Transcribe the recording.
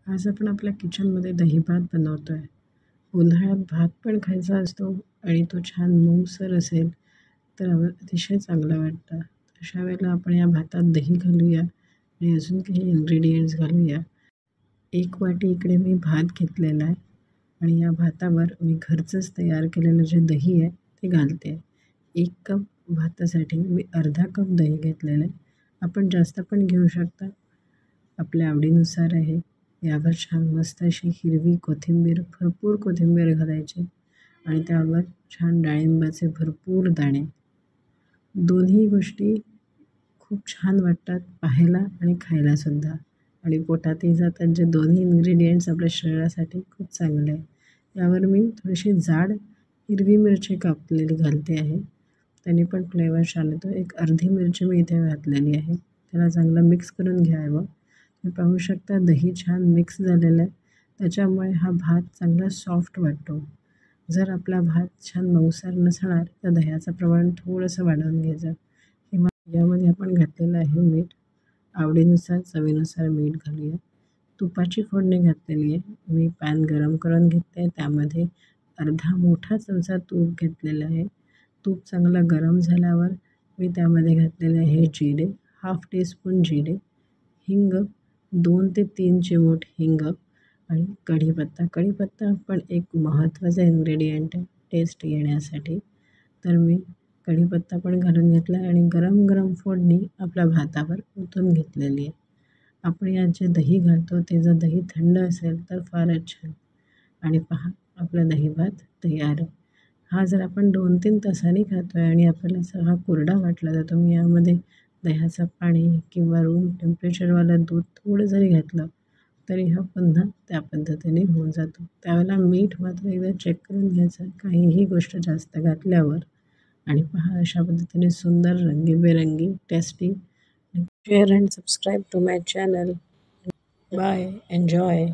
आज आपण आपल्या किचनमध्ये दहीभात बनवतो आहे. उन्हाळ्यात भात पण खायचा असतो आणि तो छान मऊसर असेल तर अतिशय चांगलं वाटतं. अशा वेळेला आपण या भातात दही घालूया आणि अजून काही इन्ग्रेडियंट्स घालूया. 1 वाटी इकडे मी भात घेतलेला आहे आणि या भातावर मी घरचंच तयार केलेलं जे दही आहे ते घालते. 1 कप भातासाठी मी अर्धा कप दही घेतलेलं आहे. आपण जास्त पण घेऊ शकता. आपल्या आवडीनुसार आहे. यावर छान मस्त अशी हिरवी कोथिंबीर, भरपूर कोथिंबीर घालायची आणि त्यावर छान डाळिंबाचे भरपूर दाणे. दोन्ही गोष्टी खूप छान वाटतात पाहायला आणि खायलासुद्धा आणि पोटातही जातात. जे दोन्ही इन्ग्रेडियंट्स आपल्या शरीरासाठी खूप चांगले आहे. यावर मी थोडीशी जाड हिरवी मिरची कापलेली घालते आहे. त्याने पण फ्लेवर छान येतो. एक अर्धी मिरची मी इथे घातलेली आहे. त्याला चांगलं मिक्स करून घ्यावं. तुम्ही पाहू शकता दही छान मिक्स झालेलं आहे. त्याच्यामुळे हा भात चांगला सॉफ्ट वाटतो. जर आपला भात छान मऊसर नसणार तर दह्याचं प्रमाण थोडंसं वाढवून घ्यायचं किंवा यामध्ये आपण घातलेलं आहे मीठ. आवडीनुसार चवीनुसार मीठ घालूया. तुपाची फोडणी घातलेली आहे. मी पॅन गरम करून घेते. त्यामध्ये अर्धा मोठा चमचा तूप घेतलेलं आहे. तूप चांगलं गरम झाल्यावर मी त्यामध्ये घातलेले आहे जिरे, हाफ टीस्पून जिरे, हिंग, 2 ते 3 चिमूट हिंग आणि कढीपत्ता. कढीपत्ता पण एक महत्त्वाचा इन्ग्रेडियंट आहे टेस्ट येण्यासाठी. तर मी कढीपत्ता पण घालून घेतला आहे आणि गरम गरम फोडणी आपल्या भातावर ओतून घेतलेली आहे. आपण यात जे दही घालतो ते जर दही थंड असेल तर फारच छान. आणि पहा आपला दहीभात तयार आहे. हा जर आपण 2-3 तासांनी खातो आहे आणि आपल्याला असा हा कोरडा वाटला तर तुम्ही यामध्ये दह्याचं पाणी किंवा रूम टेम्परेचरवालं दूध थोडं जरी घातलं तरी हा पुन्हा त्या पद्धतीने होऊन जातो. त्यावेळेला मीठ मात्र एकदा चेक करून घ्यायचं काहीही गोष्ट जास्त घातल्यावर. आणि पहा अशा पद्धतीने सुंदर रंगीबेरंगी tasty. Share and subscribe to my channel. Bye. Enjoy.